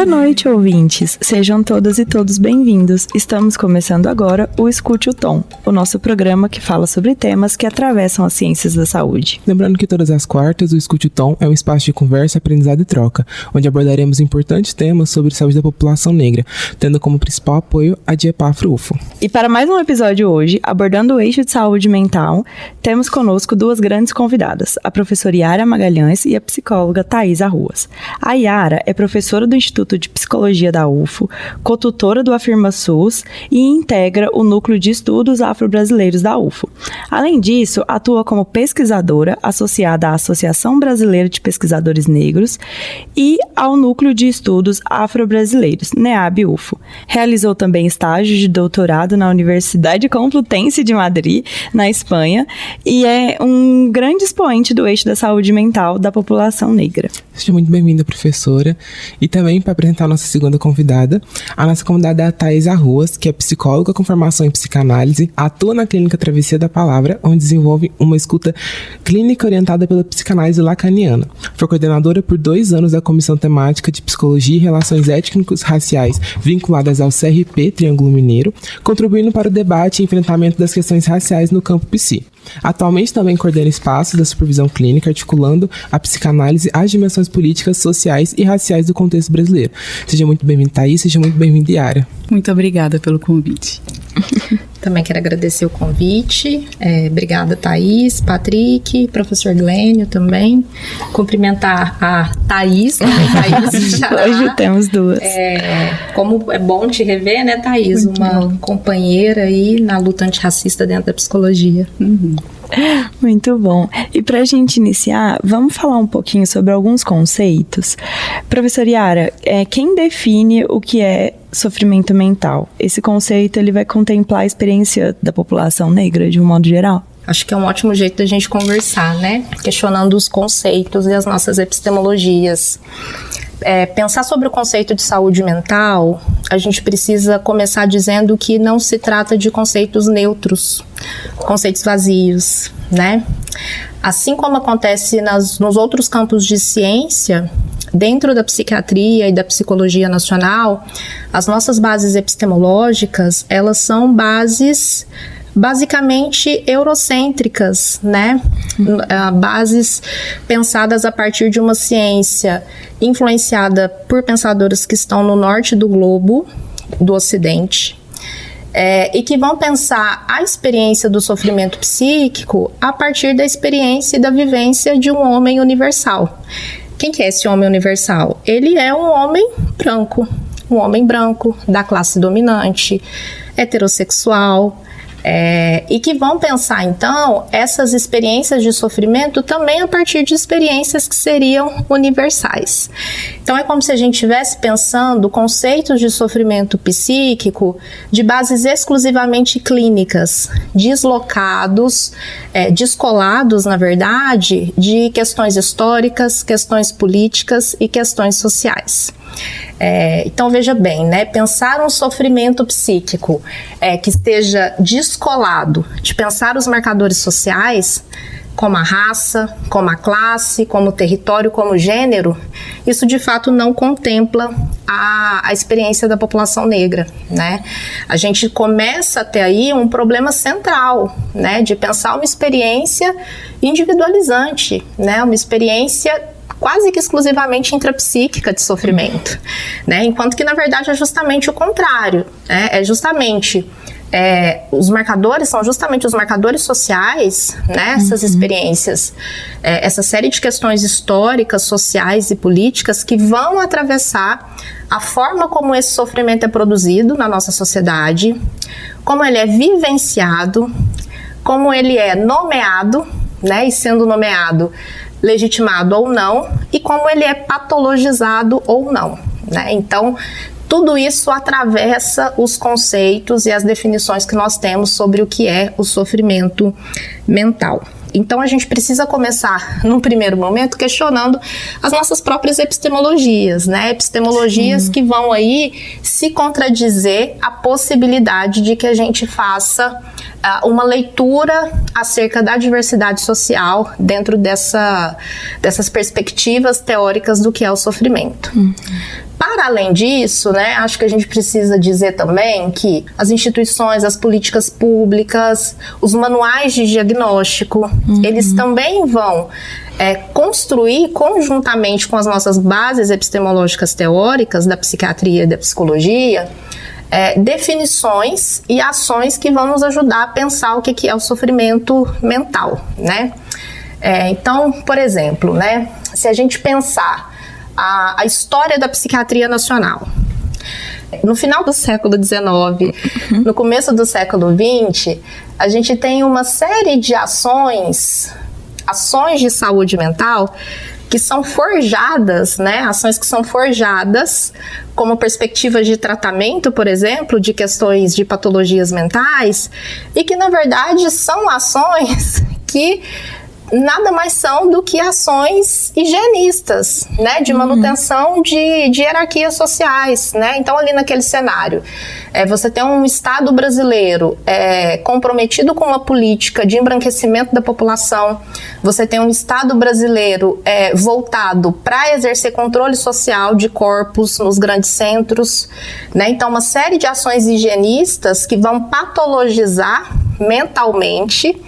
Boa noite, ouvintes. Sejam todas e todos bem-vindos. Estamos começando agora o Escute o Tom, o nosso programa que fala sobre temas que atravessam as ciências da saúde. Lembrando que todas as quartas, o Escute o Tom é um espaço de conversa, aprendizado e troca, onde abordaremos importantes temas sobre saúde da população negra, tendo como principal apoio a Diepafro-UFO. E para mais um episódio hoje, abordando o eixo de saúde mental, temos conosco duas grandes convidadas, a professora Yara Magalhães e a psicóloga Thaís Arruas. A Yara é professora do Instituto de Psicologia da UFO, cotutora do AfirmaSUS e integra o Núcleo de Estudos Afro-Brasileiros da UFO. Além disso, atua como pesquisadora associada à Associação Brasileira de Pesquisadores Negros e ao Núcleo de Estudos Afro-Brasileiros, NEAB-UFO. Realizou também estágio de doutorado na Universidade Complutense de Madrid, na Espanha, e é um grande expoente do eixo da saúde mental da população negra. Seja muito bem-vinda, professora. E também, para apresentar a nossa segunda convidada, a nossa convidada é a Thaís Arruas, que é psicóloga com formação em psicanálise, atua na Clínica Travessia da Palavra, onde desenvolve uma escuta clínica orientada pela psicanálise lacaniana. Foi coordenadora por 2 anos da Comissão Temática de Psicologia e Relações Étnico-Raciais vinculadas ao CRP Triângulo Mineiro, contribuindo para o debate e enfrentamento das questões raciais no campo psi. Atualmente também coordena espaços da supervisão clínica, articulando a psicanálise às dimensões políticas, sociais e raciais do contexto brasileiro. Seja muito bem-vinda, Thaís, seja muito bem-vinda, Yara. Muito obrigada pelo convite. Também quero agradecer o convite. Obrigada, Thaís, Patrick, professor Glênio também. Cumprimentar a Thaís, Hoje temos duas. Como é bom te rever, né, Thaís? Muito uma bom. Companheira aí na luta antirracista dentro da psicologia. Muito bom. E para a gente iniciar, vamos falar um pouquinho sobre alguns conceitos. Professora Yara, quem define o que é sofrimento mental? Esse conceito ele vai contemplar a experiência da população negra de um modo geral? Acho que é um ótimo jeito da gente conversar, né? Questionando os conceitos e as nossas epistemologias. Pensar sobre o conceito de saúde mental, a gente precisa começar dizendo que não se trata de conceitos neutros, conceitos vazios, né? Assim como acontece nos outros campos de ciência, dentro da psiquiatria e da psicologia nacional, as nossas bases epistemológicas, elas são bases basicamente eurocêntricas, né? Bases pensadas a partir de uma ciência influenciada por pensadores que estão no norte do globo, do ocidente, e que vão pensar a experiência do sofrimento psíquico a partir da experiência e da vivência de um homem universal. Quem que é esse homem universal? Ele é um homem branco da classe dominante, heterossexual, e que vão pensar, então, essas experiências de sofrimento também a partir de experiências que seriam universais. Então, é como se a gente estivesse pensando conceitos de sofrimento psíquico de bases exclusivamente clínicas, deslocados, descolados, na verdade, de questões históricas, questões políticas e questões sociais. Então veja bem, né? Pensar um sofrimento psíquico que esteja descolado de pensar os marcadores sociais, como a raça, como a classe, como o território, como o gênero, isso de fato não contempla a experiência da população negra, né? A gente começa a ter aí um problema central, né? De pensar uma experiência individualizante, né? Uma experiência quase que exclusivamente intrapsíquica de sofrimento, né? Enquanto que, na verdade, é justamente o contrário, né? Os marcadores são justamente os marcadores sociais, né? Essas experiências, essa série de questões históricas, sociais e políticas que vão atravessar a forma como esse sofrimento é produzido na nossa sociedade, como ele é vivenciado, como ele é nomeado, né? E sendo nomeado, legitimado ou não, e como ele é patologizado ou não, né? Então, tudo isso atravessa os conceitos e as definições que nós temos sobre o que é o sofrimento mental. Então, a gente precisa começar, num primeiro momento, questionando as nossas próprias epistemologias, né? Epistemologias que vão aí se contradizer a possibilidade de que a gente faça uma leitura acerca da diversidade social dentro dessas perspectivas teóricas do que é o sofrimento. Para além disso, né, acho que a gente precisa dizer também que as instituições, as políticas públicas, os manuais de diagnóstico, eles também vão construir conjuntamente com as nossas bases epistemológicas teóricas da psiquiatria e da psicologia, definições e ações que vão nos ajudar a pensar o que é o sofrimento mental, né? Então, por exemplo, né, se a gente pensar a história da psiquiatria nacional, no final do século XIX, no começo do século XX, a gente tem uma série de ações de saúde mental que são forjadas, né? Ações que são forjadas como perspectivas de tratamento, por exemplo, de questões de patologias mentais, e que, na verdade, são ações que nada mais são do que ações higienistas, né, de manutenção de hierarquias sociais, né? Então, ali naquele cenário, você tem um Estado brasileiro comprometido com uma política de embranquecimento da população, você tem um Estado brasileiro voltado para exercer controle social de corpos nos grandes centros, né? Então, uma série de ações higienistas que vão patologizar mentalmente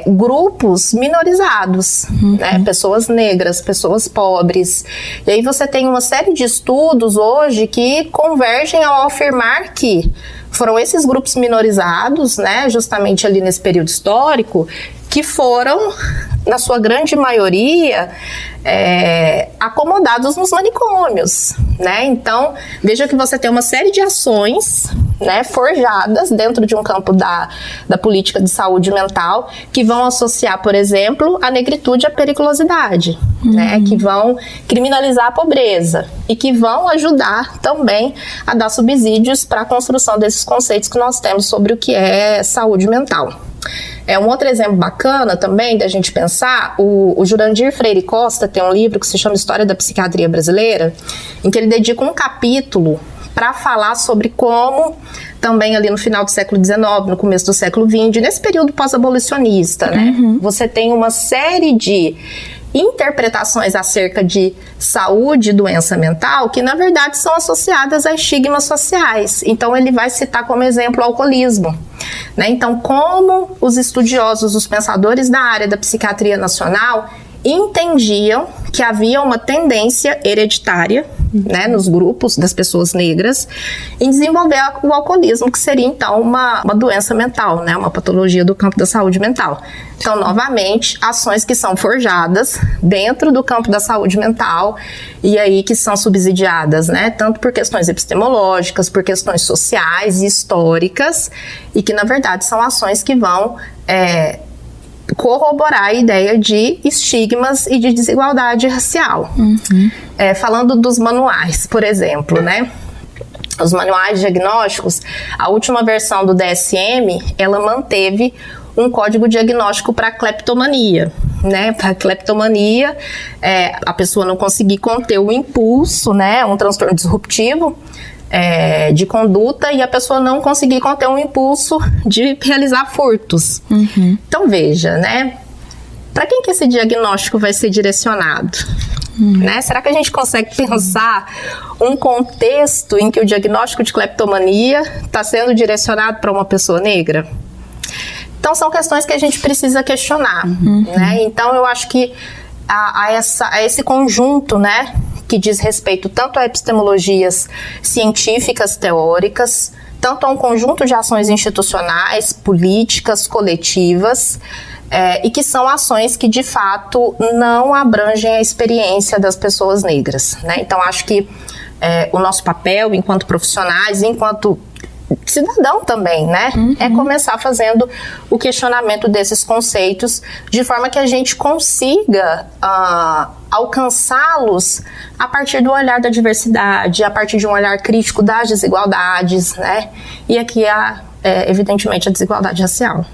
grupos minorizados, né? Pessoas negras, pessoas pobres. E aí você tem uma série de estudos hoje que convergem ao afirmar que foram esses grupos minorizados, né, justamente ali nesse período histórico, que foram, na sua grande maioria, acomodados nos manicômios, né? Então, veja que você tem uma série de ações, né, forjadas dentro de um campo da política de saúde mental, que vão associar, por exemplo, a negritude à periculosidade, né, que vão criminalizar a pobreza e que vão ajudar também a dar subsídios para a construção desses conceitos que nós temos sobre o que é saúde mental. Um outro exemplo bacana também da gente pensar, o Jurandir Freire Costa tem um livro que se chama História da Psiquiatria Brasileira, em que ele dedica um capítulo para falar sobre como, também ali no final do século XIX, no começo do século XX, nesse período pós-abolicionista, né, você tem uma série de interpretações acerca de saúde e doença mental que, na verdade, são associadas a estigmas sociais. Então, ele vai citar como exemplo o alcoolismo, né? Então, como os estudiosos, os pensadores da área da psiquiatria nacional entendiam que havia uma tendência hereditária, né, nos grupos das pessoas negras em desenvolver o alcoolismo, que seria então uma doença mental, né, uma patologia do campo da saúde mental. Então, novamente, ações que são forjadas dentro do campo da saúde mental e aí que são subsidiadas, né, tanto por questões epistemológicas, por questões sociais e históricas, e que na verdade são ações que vão corroborar a ideia de estigmas e de desigualdade racial. Falando dos manuais, por exemplo, né? Os manuais diagnósticos, a última versão do DSM, ela manteve um código diagnóstico para cleptomania, né? Para cleptomania, a pessoa não conseguir conter o impulso, né? Um transtorno disruptivo de conduta, e a pessoa não conseguir conter um impulso de realizar furtos. Então, veja, né? Para quem que esse diagnóstico vai ser direcionado? Né? Será que a gente consegue pensar um contexto em que o diagnóstico de cleptomania está sendo direcionado para uma pessoa negra? Então, são questões que a gente precisa questionar, né? Então, eu acho que a esse conjunto, né, que diz respeito tanto a epistemologias científicas, teóricas, tanto a um conjunto de ações institucionais, políticas, coletivas, e que são ações que, de fato, não abrangem a experiência das pessoas negras, né? Então, acho que o nosso papel enquanto profissionais, enquanto cidadão também, né? É começar fazendo o questionamento desses conceitos de forma que a gente consiga alcançá-los a partir do olhar da diversidade, a partir de um olhar crítico das desigualdades, né? E aqui evidentemente, a desigualdade racial.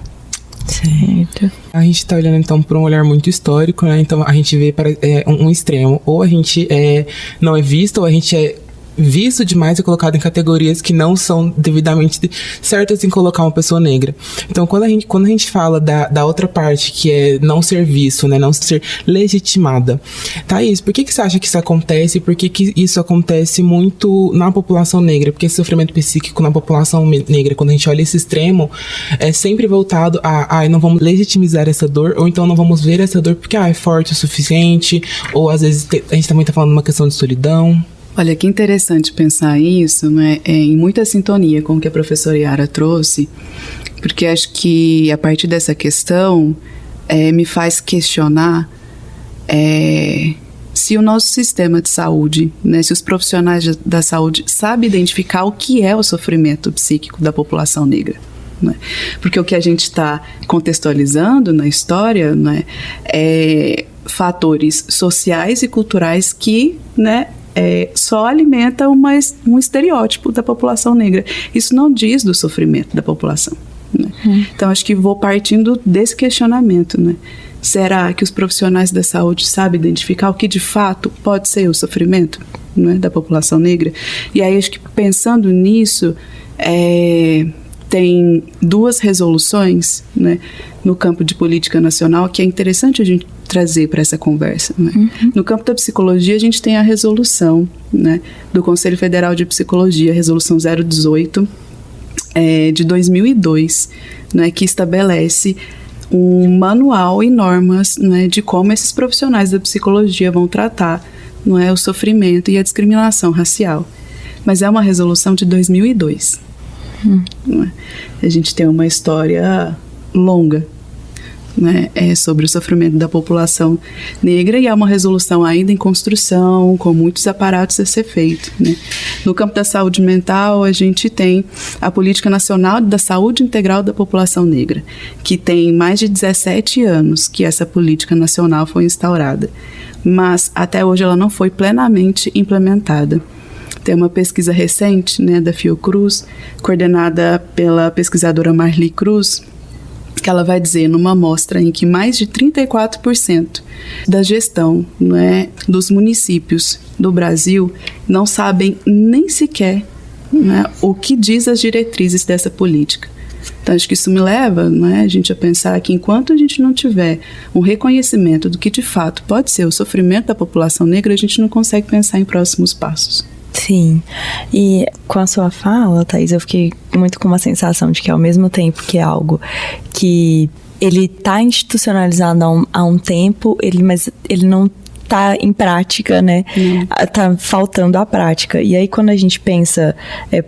Certo. A gente está olhando, então, para um olhar muito histórico, né? Então, a gente vê um extremo. Ou a gente não é visto, ou a gente é visto demais e colocado em categorias que não são devidamente certas em colocar uma pessoa negra. Então, quando a gente fala da outra parte, que é não ser visto, né, não ser legitimada. Thaís, por que você acha que isso acontece? Por que isso acontece muito na população negra? Porque esse sofrimento psíquico na população negra, quando a gente olha esse extremo, é sempre voltado a não vamos legitimizar essa dor, ou então não vamos ver essa dor porque é forte o suficiente, ou às vezes a gente também tá falando uma questão de solidão. Olha, que interessante pensar isso, né? É em muita sintonia com o que a professora Yara trouxe, porque acho que a partir dessa questão me faz questionar se o nosso sistema de saúde, né, se os profissionais da saúde sabem identificar o que é o sofrimento psíquico da população negra. Né? Porque o que a gente está contextualizando na história, né, é fatores sociais e culturais que, né, só alimenta um estereótipo da população negra. Isso não diz do sofrimento da população. Né? Então, acho que vou partindo desse questionamento. Né? Será que os profissionais da saúde sabem identificar o que de fato pode ser o sofrimento, né, da população negra? E aí, acho que pensando nisso, tem duas resoluções, né, no campo de política nacional que é interessante a gente trazer para essa conversa. Né? No campo da psicologia, a gente tem a resolução, né, do Conselho Federal de Psicologia, a resolução 018, de 2002, né, que estabelece um manual e normas, né, de como esses profissionais da psicologia vão tratar, não é, o sofrimento e a discriminação racial. Mas é uma resolução de 2002. Não é? A gente tem uma história longa, né, sobre o sofrimento da população negra, e é uma resolução ainda em construção, com muitos aparatos a ser feito. Né? No campo da saúde mental, a gente tem a Política Nacional da Saúde Integral da População Negra, que tem mais de 17 anos que essa política nacional foi instaurada, mas até hoje ela não foi plenamente implementada. Tem uma pesquisa recente, né, da Fiocruz, coordenada pela pesquisadora Marli Cruz, que ela vai dizer numa amostra em que mais de 34% da gestão, né, dos municípios do Brasil não sabem nem sequer, né, o que diz as diretrizes dessa política. Então, acho que isso me leva, né, a gente a pensar que enquanto a gente não tiver um reconhecimento do que de fato pode ser o sofrimento da população negra, a gente não consegue pensar em próximos passos. Sim, e com a sua fala, Thaís, eu fiquei muito com uma sensação de que ao mesmo tempo que é algo que ele está institucionalizado há um tempo, mas ele não está em prática, né? Tá faltando a prática. E aí, quando a gente pensa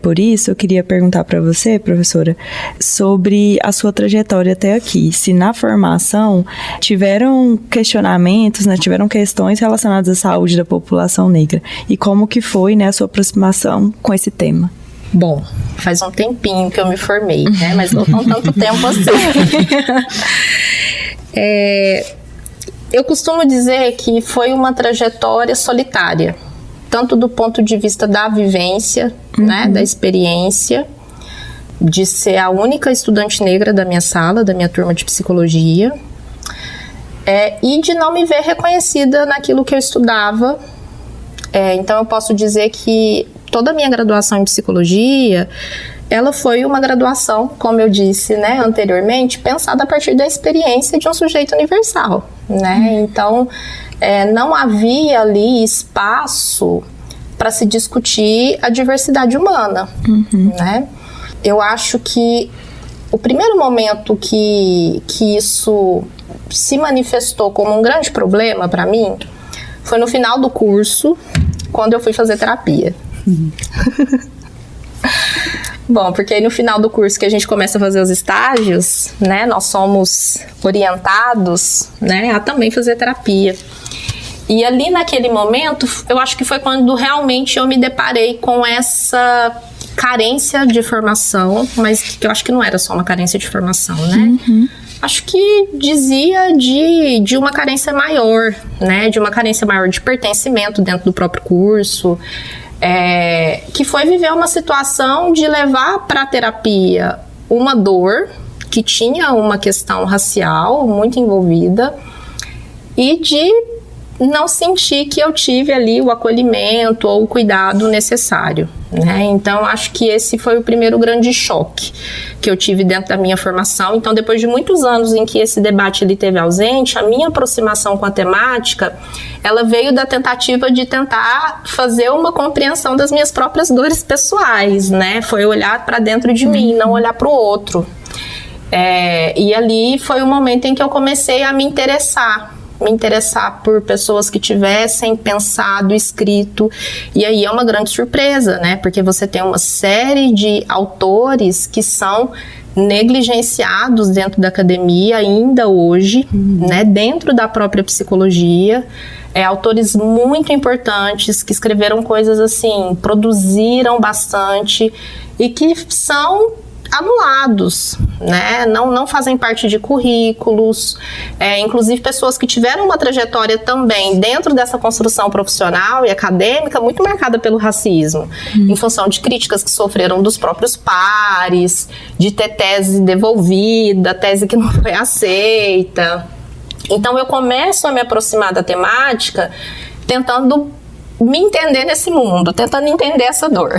por isso, eu queria perguntar para você, professora, sobre a sua trajetória até aqui. Se na formação tiveram questionamentos, né, tiveram questões relacionadas à saúde da população negra. E como que foi, né, a sua aproximação com esse tema? Bom, faz um tempinho que eu me formei, né? Mas não tão tanto tempo assim. Eu costumo dizer que foi uma trajetória solitária, tanto do ponto de vista da vivência, né, da experiência, de ser a única estudante negra da minha sala, da minha turma de psicologia, e de não me ver reconhecida naquilo que eu estudava. Então eu posso dizer que toda a minha graduação em psicologia, ela foi uma graduação, como eu disse, né, anteriormente, pensada a partir da experiência de um sujeito universal, né? Então, não havia ali espaço para se discutir a diversidade humana, né? Eu acho que o primeiro momento que isso se manifestou como um grande problema para mim foi no final do curso, quando eu fui fazer terapia. Bom, porque aí no final do curso que a gente começa a fazer os estágios, né, nós somos orientados, né, a também fazer terapia. E ali naquele momento, eu acho que foi quando realmente eu me deparei com essa carência de formação, mas que eu acho que não era só uma carência de formação, né? Acho que dizia de uma carência maior, né, de uma carência maior de pertencimento dentro do próprio curso, que foi viver uma situação de levar para a terapia uma dor que tinha uma questão racial muito envolvida e de não senti que eu tive ali o acolhimento ou o cuidado necessário, né? Então, acho que esse foi o primeiro grande choque que eu tive dentro da minha formação. Então, depois de muitos anos em que esse debate ele esteve ausente, a minha aproximação com a temática, ela veio da tentativa de tentar fazer uma compreensão das minhas próprias dores pessoais, né? Foi olhar para dentro de mim, não olhar para o outro. E ali foi o momento em que eu comecei a me interessar por pessoas que tivessem pensado, escrito, e aí é uma grande surpresa, né, porque você tem uma série de autores que são negligenciados dentro da academia ainda hoje, né, dentro da própria psicologia, autores muito importantes que escreveram coisas assim, produziram bastante e que são anulados, né? Não fazem parte de currículos, inclusive pessoas que tiveram uma trajetória também dentro dessa construção profissional e acadêmica muito marcada pelo racismo, em função de críticas que sofreram dos próprios pares, de ter tese devolvida, tese que não foi aceita. Então eu começo a me aproximar da temática tentando me entender nesse mundo, tentando entender essa dor,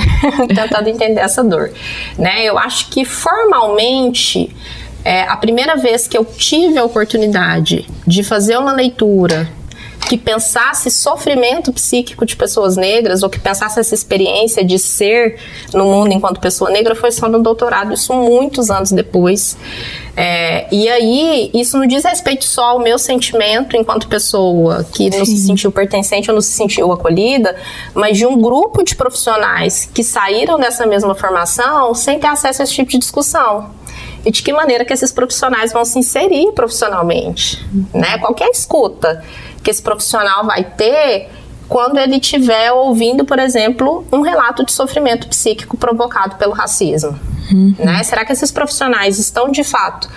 né? Eu acho que formalmente, a primeira vez que eu tive a oportunidade de fazer uma leitura que pensasse sofrimento psíquico de pessoas negras, ou que pensasse essa experiência de ser no mundo enquanto pessoa negra, foi só no doutorado, isso muitos anos depois. E aí, isso não diz respeito só ao meu sentimento enquanto pessoa que não se sentiu pertencente ou não se sentiu acolhida, mas de um grupo de profissionais que saíram dessa mesma formação sem ter acesso a esse tipo de discussão. E de que maneira que esses profissionais vão se inserir profissionalmente, né? Qualquer escuta que esse profissional vai ter quando ele estiver ouvindo, por exemplo, um relato de sofrimento psíquico provocado pelo racismo. Né? Será que esses profissionais estão, de fato,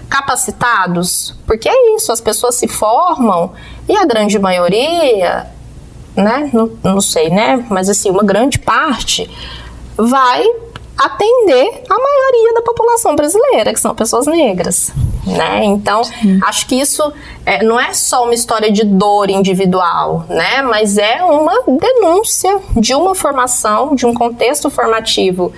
capacitados? Porque é isso, as pessoas se formam e a grande maioria, né? Não sei, né? Mas assim, uma grande parte vai atender a maioria da população brasileira, que são pessoas negras, né? Então, acho que isso não é só uma história de dor individual, né? Mas é uma denúncia de uma formação, de um contexto formativo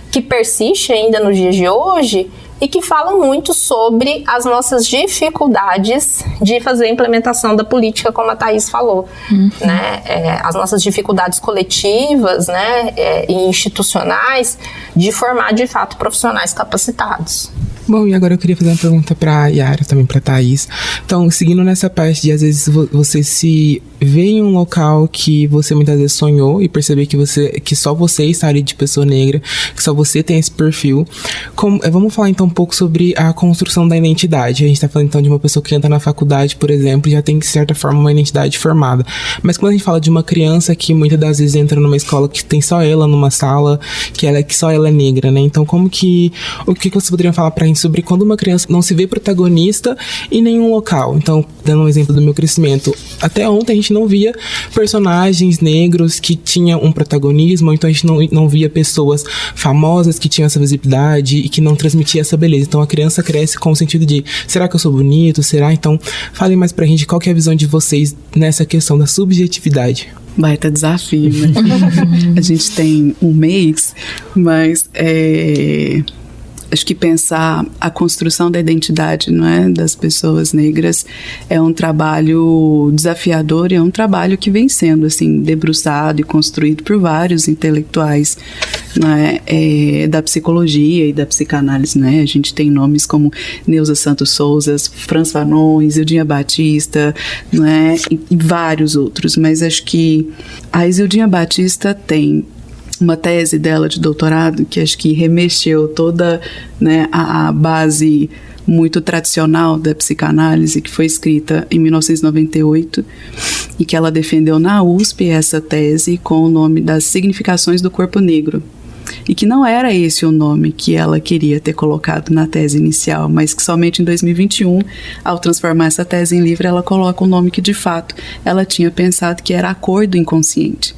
que persiste ainda nos dias de hoje e que fala muito sobre as nossas dificuldades de fazer a implementação da política, como a Thaís falou, né? As nossas dificuldades coletivas, né? E institucionais de formar, de fato, profissionais capacitados. Bom, e agora eu queria fazer uma pergunta para a Yara, também para a Thaís. Então, seguindo nessa parte de, às vezes, você se vê em um local que você muitas vezes sonhou e perceber que só você está ali de pessoa negra, que só você tem esse perfil. Vamos falar, então, um pouco sobre a construção da identidade. A gente está falando, então, de uma pessoa que entra na faculdade, por exemplo, já tem, de certa forma, uma identidade formada. Mas quando a gente fala de uma criança que muitas das vezes entra numa escola que tem só ela numa sala, que só ela é negra, né? Então, o que vocês poderiam falar pra gente sobre quando uma criança não se vê protagonista em nenhum local? Então, dando um exemplo do meu crescimento, até ontem a gente não via personagens negros que tinham um protagonismo, então a gente não via pessoas famosas que tinham essa visibilidade e que não transmitiam essa beleza. Então a criança cresce com o sentido de, será que eu sou bonito? Será? Então, falem mais pra gente qual que é a visão de vocês nessa questão da subjetividade. Baita desafio, né? A gente tem um mês, mas acho que pensar a construção da identidade, não é, das pessoas negras é um trabalho desafiador e é um trabalho que vem sendo assim debruçado e construído por vários intelectuais, não é, da psicologia e da psicanálise, né? A gente tem nomes como Neuza Santos Souza, Franz Fanon, Isildinha Batista, não é, e vários outros. Mas acho que a Isildinha Batista tem uma tese dela de doutorado que acho que remexeu toda, né, a base muito tradicional da psicanálise, que foi escrita em 1998 e que ela defendeu na USP, essa tese com o nome das significações do corpo negro. E que não era esse o nome que ela queria ter colocado na tese inicial, mas que somente em 2021, ao transformar essa tese em livro, ela coloca um nome que de fato ela tinha pensado que era a cor do inconsciente.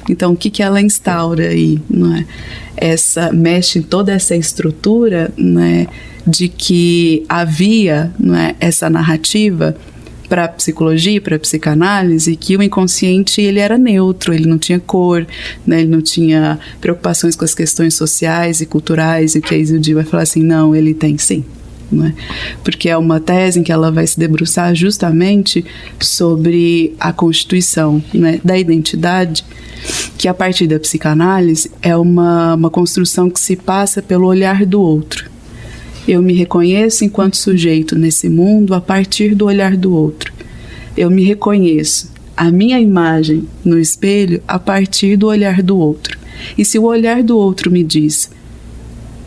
Então, o que ela instaura aí, não é? Mexe em toda essa estrutura, não é, de que havia, não é, essa narrativa para a psicologia, para a psicanálise, que o inconsciente ele era neutro, ele não tinha cor, né, ele não tinha preocupações com as questões sociais e culturais, e que a Isildi vai falar assim, não, ele tem sim. Não é? Porque é uma tese em que ela vai se debruçar justamente sobre a constituição, né, da identidade, que a partir da psicanálise é uma construção que se passa pelo olhar do outro. Eu me reconheço enquanto sujeito nesse mundo a partir do olhar do outro. Eu me reconheço, a minha imagem no espelho, a partir do olhar do outro. E se o olhar do outro me diz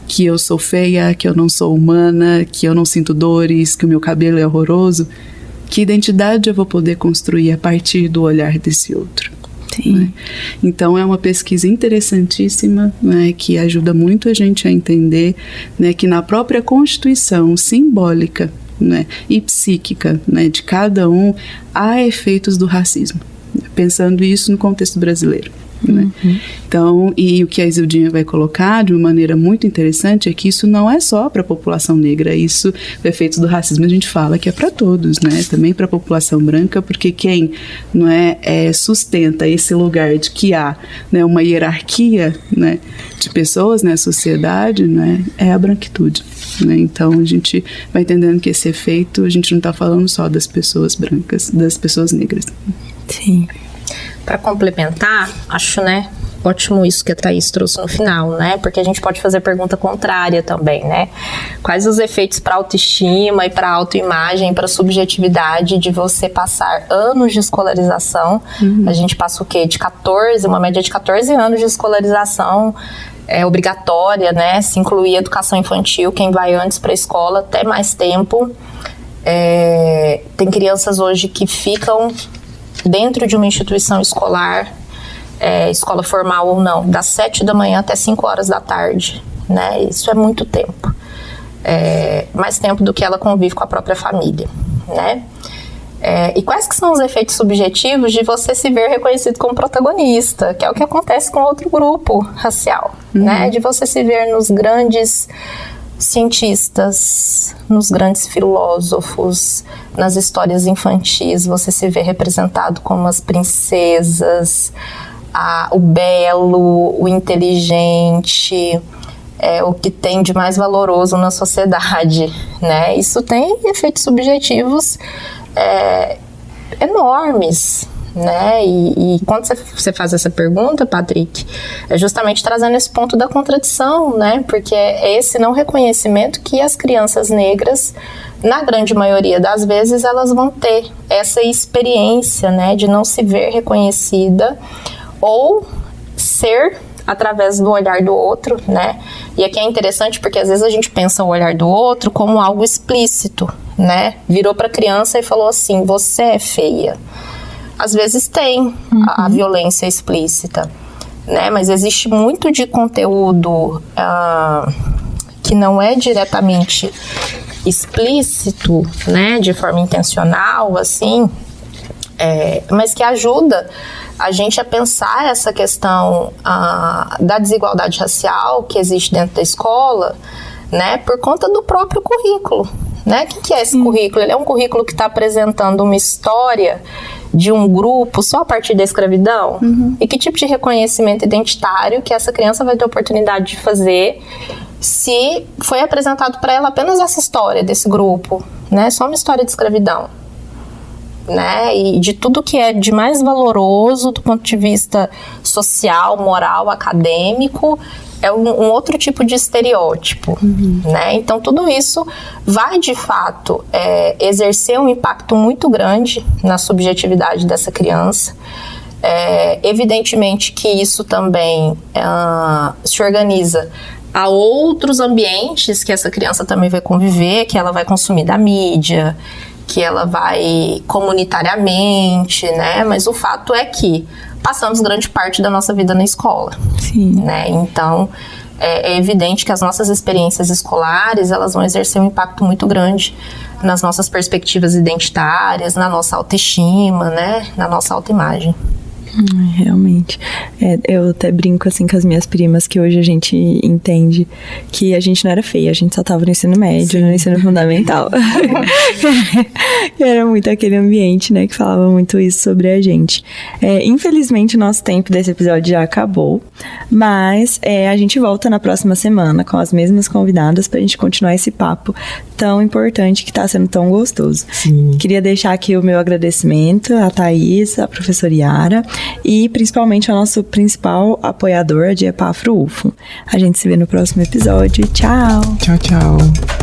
que eu sou feia, que eu não sou humana, que eu não sinto dores, que o meu cabelo é horroroso, que identidade eu vou poder construir a partir do olhar desse outro? Sim. Né? Então é uma pesquisa interessantíssima, né, que ajuda muito a gente a entender, né, que na própria constituição simbólica, né, e psíquica, né, de cada um há efeitos do racismo, pensando isso no contexto brasileiro. Né? Então, e o que a Isildinha vai colocar de uma maneira muito interessante é que isso não é só para a população negra, isso, o efeito do racismo a gente fala que é para todos, né? Também para a população branca, porque quem não sustenta esse lugar de que há, né, uma hierarquia, né, de pessoas na sociedade, né, é a branquitude. Né? Então a gente vai entendendo que esse efeito, a gente não está falando só das pessoas brancas, das pessoas negras. Sim. Para complementar, acho, né, ótimo isso que a Thaís trouxe no final, né, porque a gente pode fazer pergunta contrária também, né, quais os efeitos para autoestima e para autoimagem, para subjetividade de você passar anos de escolarização, a gente passa o quê? Uma média de 14 anos de escolarização obrigatória, né, se incluir educação infantil, quem vai antes para a escola, até mais tempo, tem crianças hoje que ficam dentro de uma instituição escolar, escola formal ou não, das 7 da manhã até 5 horas da tarde, né? Isso é muito tempo. Mais tempo do que ela convive com a própria família, né? E quais que são os efeitos subjetivos de você se ver reconhecido como protagonista, que é o que acontece com outro grupo racial, né? De você se ver nos grandes cientistas, nos grandes filósofos, nas histórias infantis, você se vê representado como as princesas, o belo, o inteligente, o que tem de mais valoroso na sociedade, né? Isso tem efeitos subjetivos enormes, né? E quando você faz essa pergunta, Patrick, é justamente trazendo esse ponto da contradição, né? Porque é esse não reconhecimento que as crianças negras, na grande maioria das vezes, elas vão ter essa experiência, né, de não se ver reconhecida ou ser através do olhar do outro, né? E aqui é interessante porque às vezes a gente pensa o olhar do outro como algo explícito, né? Virou para a criança e falou assim: você é feia. Às vezes tem a violência explícita, né? Mas existe muito de conteúdo que não é diretamente explícito, né? De forma intencional, assim, mas que ajuda a gente a pensar essa questão da desigualdade racial que existe dentro da escola, né? Por conta do próprio currículo, né? O que é esse currículo? Ele é um currículo que está apresentando uma história de um grupo só a partir da escravidão? E que tipo de reconhecimento identitário que essa criança vai ter oportunidade de fazer se foi apresentado para ela apenas essa história desse grupo, né? Só uma história de escravidão, né? E de tudo que é de mais valoroso do ponto de vista social, moral, acadêmico, é um outro tipo de estereótipo, né? Então tudo isso vai de fato exercer um impacto muito grande na subjetividade dessa criança. Evidentemente que isso também se organiza a outros ambientes que essa criança também vai conviver, que ela vai consumir da mídia, que ela vai comunitariamente, né? Mas o fato é que passamos grande parte da nossa vida na escola. Sim. Né? Então, é evidente que as nossas experiências escolares, elas vão exercer um impacto muito grande nas nossas perspectivas identitárias, na nossa autoestima, né? Na nossa autoimagem. Realmente. Eu até brinco assim com as minhas primas que hoje a gente entende que a gente não era feia, a gente só tava no ensino médio, no ensino fundamental. Era muito aquele ambiente, né, que falava muito isso sobre a gente. Infelizmente, o nosso tempo desse episódio já acabou, mas a gente volta na próxima semana com as mesmas convidadas pra gente continuar esse papo tão importante que tá sendo tão gostoso. Sim. Queria deixar aqui o meu agradecimento à Thaís, à professora Yara e principalmente ao nosso principal apoiador, a de Epafro UFO. A gente se vê no próximo episódio. Tchau! Tchau, tchau.